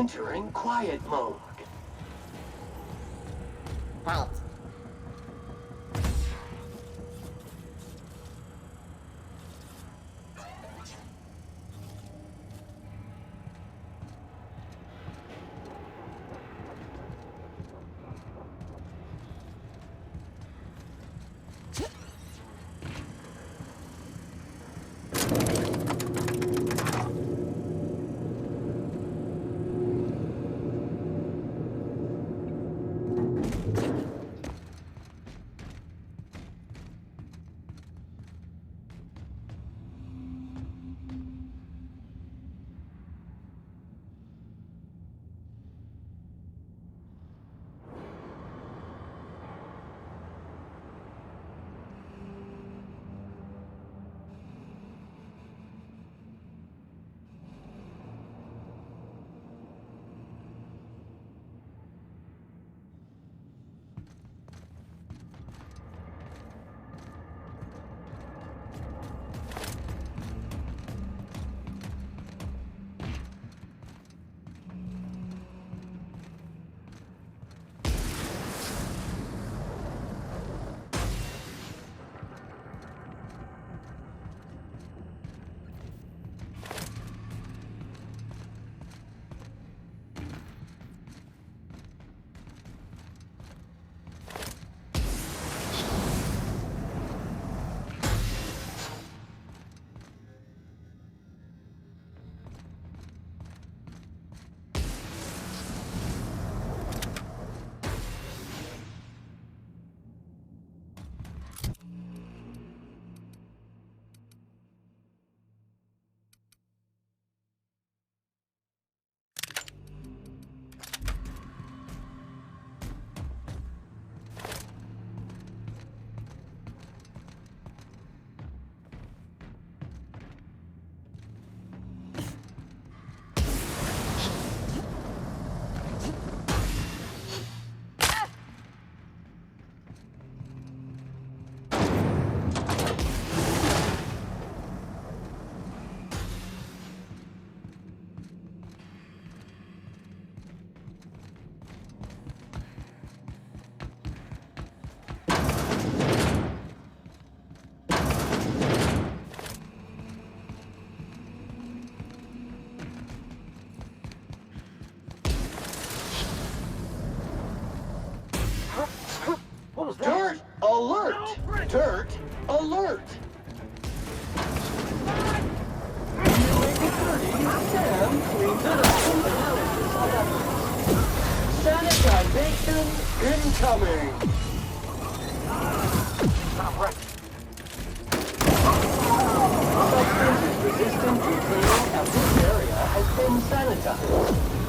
Entering quiet mode. Right. What was that? Dirt alert! Dirt alert! Sam cleans it up. Sanitization incoming! Not right. Substances resistant to cleaning at this area has been sanitized.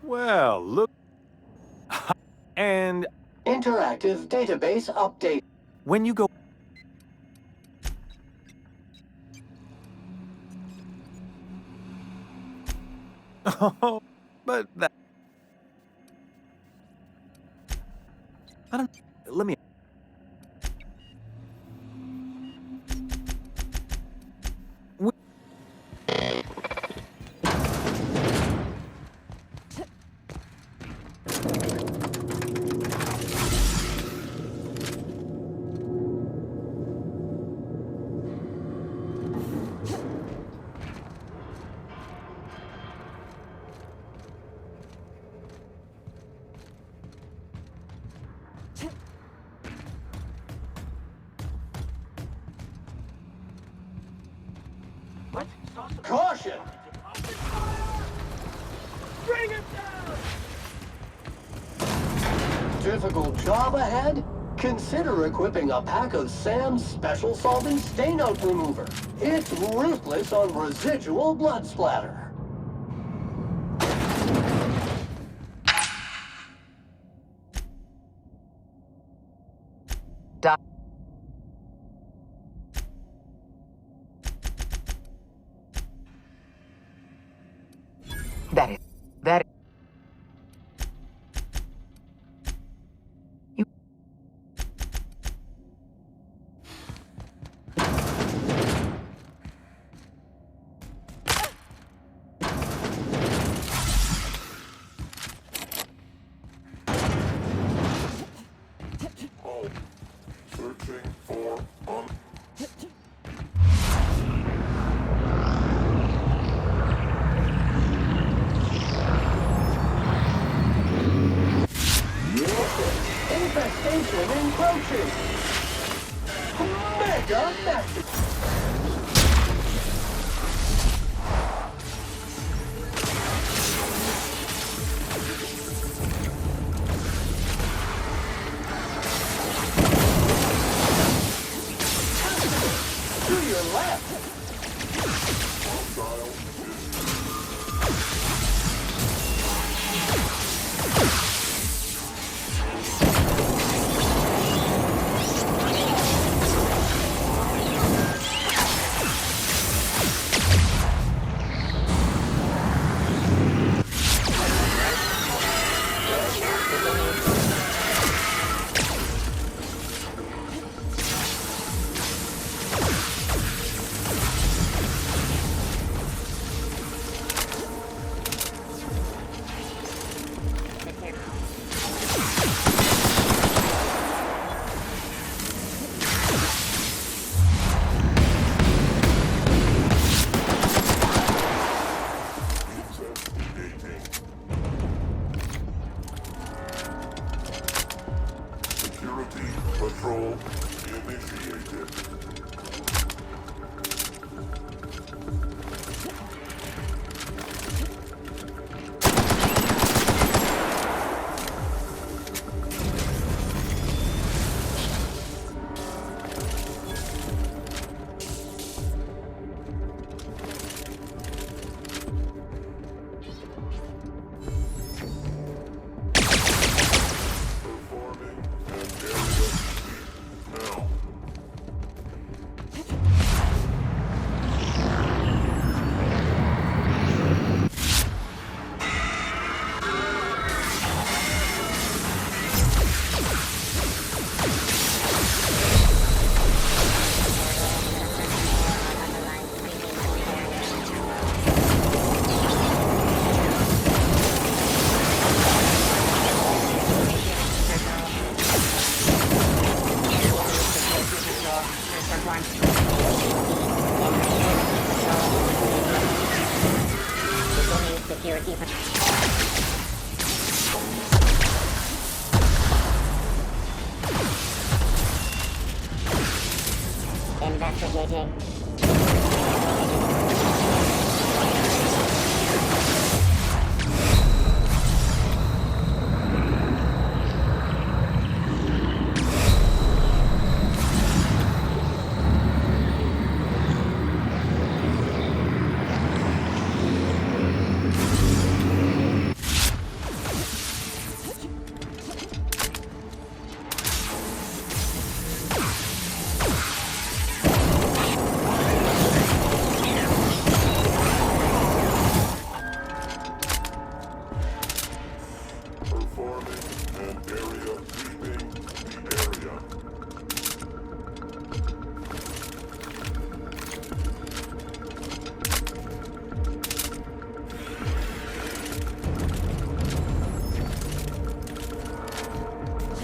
Well, look. And Interactive database update. when you go. Oh, but that. I don't. Let me. Caution! Bring it down! Difficult job ahead? Consider equipping a pack of Sam's Special Solving Stain-Out Remover. It's ruthless on residual blood splatter. That is. You. Oh, searching for Infestation encroaching! Mega massive! To your left! security patrol initiated. Performing an area sweep now. Security. Investigating. Performing an area sweeping the area.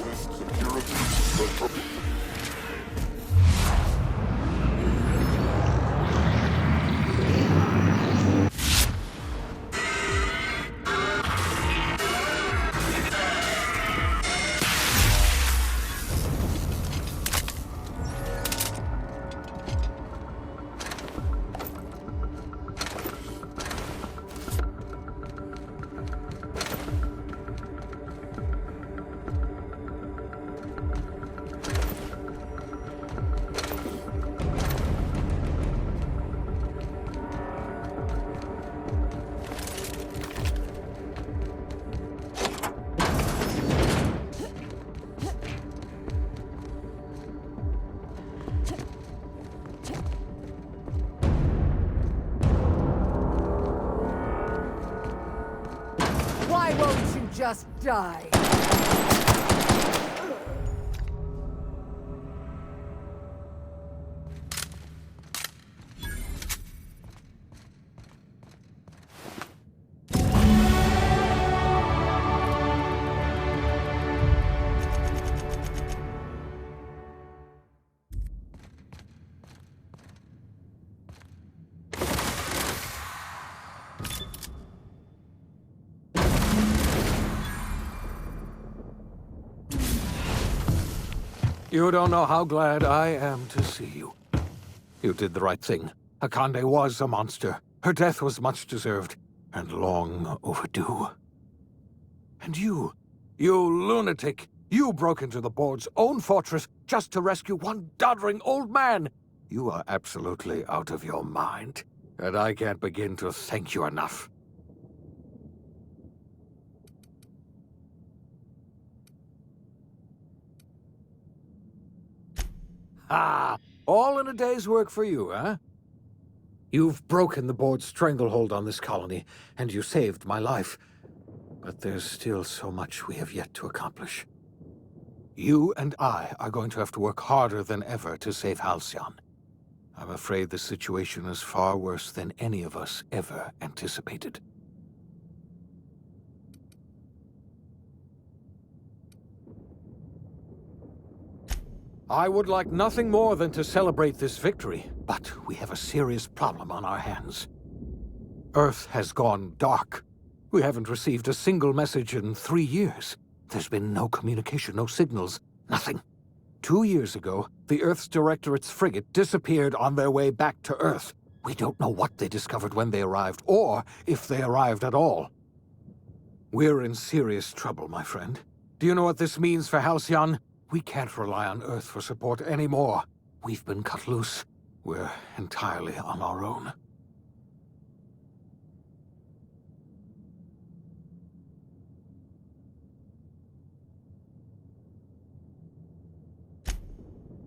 This security patrol. you just die? You don't know how glad I am to see you. You did the right thing. Akande was a monster. Her death was much deserved, and long overdue. And you lunatic, you broke into the board's own fortress just to rescue one doddering old man. You are absolutely out of your mind, and I can't begin to thank you enough. Ah, all in a day's work for you, huh? You've broken the board's stranglehold on this colony, and you saved my life. But there's still so much we have yet to accomplish. You and I are going to have to work harder than ever to save Halcyon. I'm afraid the situation is far worse than any of us ever anticipated. I would like nothing more than to celebrate this victory, but we have a serious problem on our hands. Earth has gone dark. We haven't received a single message in 3 years. There's been no communication, no signals, nothing. 2 years ago, the Earth's Directorate's frigate disappeared on their way back to Earth. We don't know what they discovered when they arrived, or if they arrived at all. We're in serious trouble, my friend. Do you know what this means for Halcyon? We can't rely on Earth for support anymore. We've been cut loose. We're entirely on our own.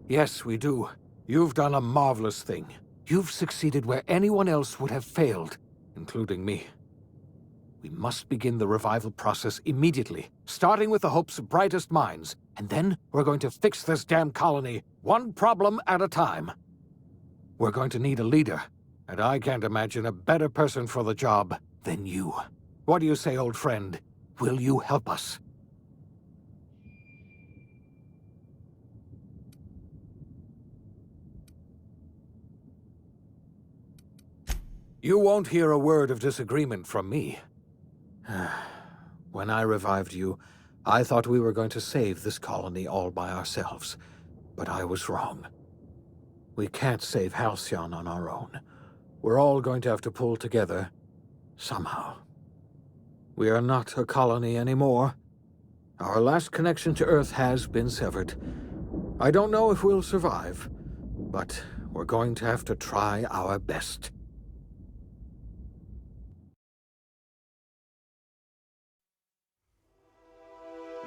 Yes, we do. You've done a marvelous thing. You've succeeded where anyone else would have failed, including me. We must begin the revival process immediately, starting with the Hope's brightest minds, and then we're going to fix this damn colony, one problem at a time. We're going to need a leader, and I can't imagine a better person for the job than you. What do you say, old friend? Will you help us? You won't hear a word of disagreement from me. When I revived you, I thought we were going to save this colony all by ourselves. But I was wrong. We can't save Halcyon on our own. We're all going to have to pull together, somehow. We are not a colony anymore. Our last connection to Earth has been severed. I don't know if we'll survive, but we're going to have to try our best.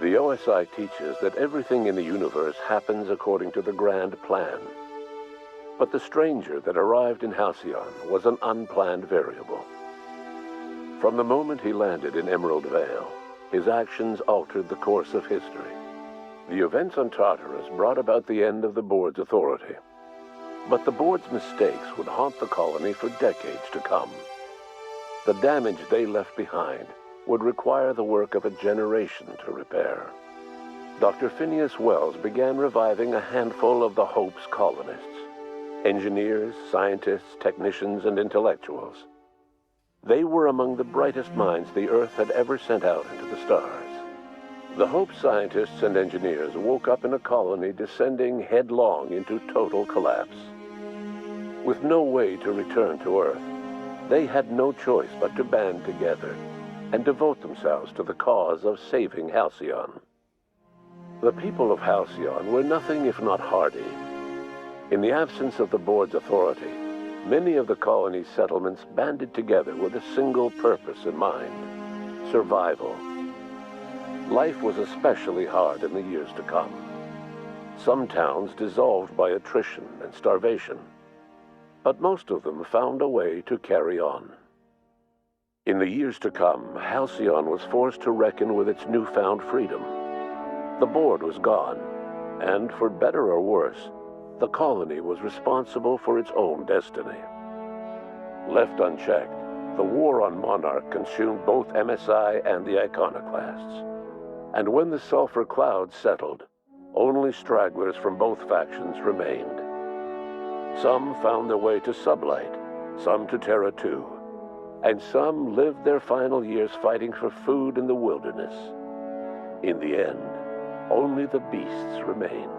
The OSI teaches that everything in the universe happens according to the grand plan. But the stranger that arrived in Halcyon was an unplanned variable. From the moment he landed in Emerald Vale, his actions altered the course of history. The events on Tartarus brought about the end of the board's authority. But the board's mistakes would haunt the colony for decades to come. The damage they left behind would require the work of a generation to repair. Dr. Phineas Wells began reviving a handful of the Hope's colonists: engineers, scientists, technicians, and intellectuals. They were among the brightest minds the Earth had ever sent out into the stars. The Hope scientists and engineers woke up in a colony descending headlong into total collapse. With no way to return to Earth, they had no choice but to band together and devote themselves to the cause of saving Halcyon. The people of Halcyon were nothing if not hardy. In the absence of the board's authority, many of the colony's settlements banded together with a single purpose in mind: survival. Life was especially hard in the years to come. Some towns dissolved by attrition and starvation, but most of them found a way to carry on. In the years to come, Halcyon was forced to reckon with its newfound freedom. The board was gone, and for better or worse, the colony was responsible for its own destiny. Left unchecked, the war on Monarch consumed both MSI and the Iconoclasts. And when the sulfur clouds settled, only stragglers from both factions remained. Some found their way to Sublight, some to Terra 2, and some lived their final years fighting for food in the wilderness. In the end, only the beasts remained.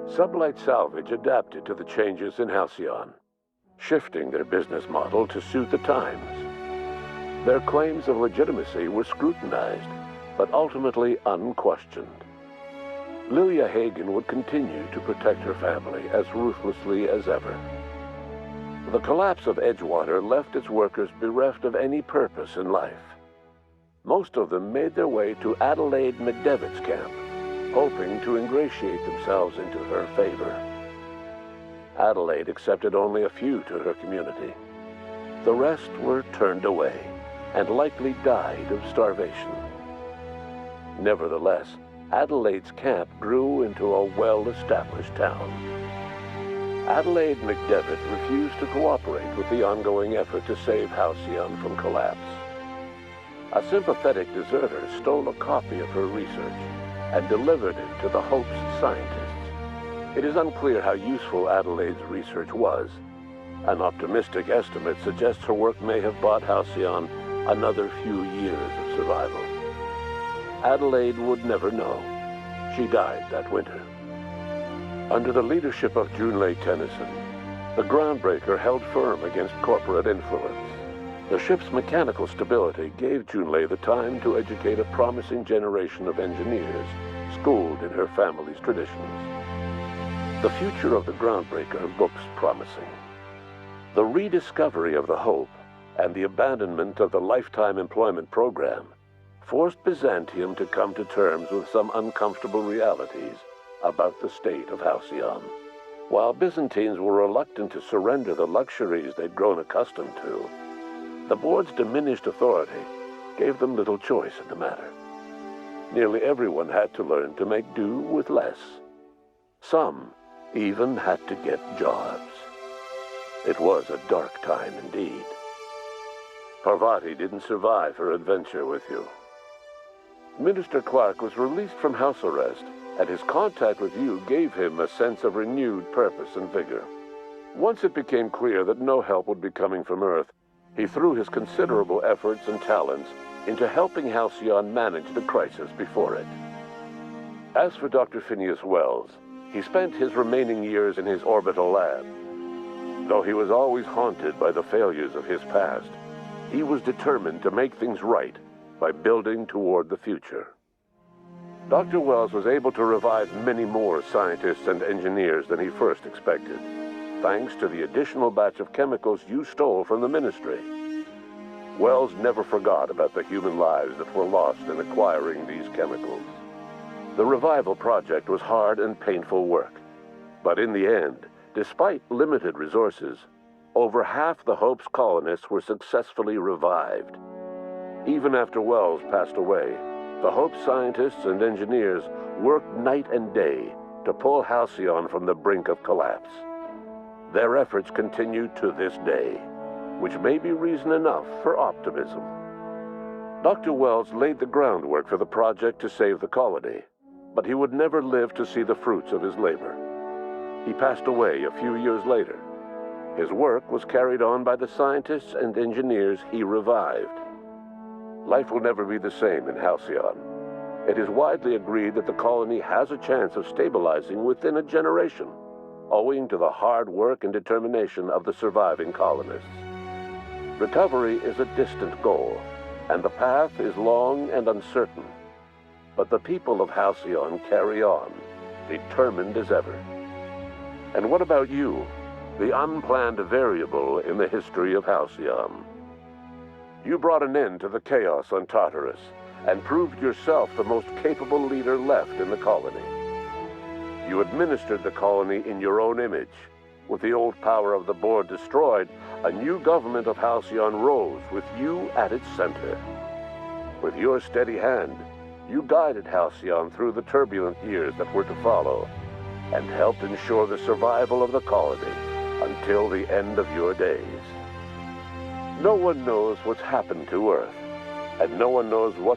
Sublight Salvage adapted to the changes in Halcyon, shifting their business model to suit the times. Their claims of legitimacy were scrutinized, but ultimately unquestioned. Lilia Hagen would continue to protect her family as ruthlessly as ever. The collapse of Edgewater left its workers bereft of any purpose in life. Most of them made their way to Adelaide McDevitt's camp, hoping to ingratiate themselves into her favor. Adelaide accepted only a few to her community. The rest were turned away and likely died of starvation. Nevertheless, Adelaide's camp grew into a well-established town. Adelaide McDevitt refused to cooperate with the ongoing effort to save Halcyon from collapse. A sympathetic deserter stole a copy of her research and delivered it to the Hope's scientists. It is unclear how useful Adelaide's research was. An optimistic estimate suggests her work may have bought Halcyon another few years of survival. Adelaide would never know. She died that winter. Under the leadership of Junlei Tennyson, the Groundbreaker held firm against corporate influence. The ship's mechanical stability gave Junlei the time to educate a promising generation of engineers schooled in her family's traditions. The future of the Groundbreaker looks promising. The rediscovery of the Hope and the abandonment of the lifetime employment program forced Byzantium to come to terms with some uncomfortable realities about the state of Halcyon. While Byzantines were reluctant to surrender the luxuries they'd grown accustomed to, the board's diminished authority gave them little choice in the matter. Nearly everyone had to learn to make do with less. Some even had to get jobs. It was a dark time indeed. Parvati didn't survive her adventure with you. Minister Clark was released from house arrest, and his contact with you gave him a sense of renewed purpose and vigor. Once it became clear that no help would be coming from Earth, he threw his considerable efforts and talents into helping Halcyon manage the crisis before it. As for Dr. Phineas Wells, he spent his remaining years in his orbital lab. Though he was always haunted by the failures of his past, he was determined to make things right by building toward the future. Dr. Wells was able to revive many more scientists and engineers than he first expected, thanks to the additional batch of chemicals you stole from the Ministry. Wells never forgot about the human lives that were lost in acquiring these chemicals. The revival project was hard and painful work, but in the end, despite limited resources, over half the Hope's colonists were successfully revived. Even after Wells passed away, the Hope scientists and engineers worked night and day to pull Halcyon from the brink of collapse. Their efforts continue to this day, which may be reason enough for optimism. Dr. Wells laid the groundwork for the project to save the colony, but he would never live to see the fruits of his labor. He passed away a few years later. His work was carried on by the scientists and engineers he revived. Life will never be the same in Halcyon. It is widely agreed that the colony has a chance of stabilizing within a generation, owing to the hard work and determination of the surviving colonists. Recovery is a distant goal, and the path is long and uncertain. But the people of Halcyon carry on, determined as ever. And what about you, the unplanned variable in the history of Halcyon? You brought an end to the chaos on Tartarus and proved yourself the most capable leader left in the colony. You administered the colony in your own image, With the old power of the board destroyed, a new government of Halcyon rose with you at its center. With your steady hand, you guided Halcyon through the turbulent years that were to follow, and helped ensure the survival of the colony until the end of your days. No one knows what's happened to Earth, and no one knows what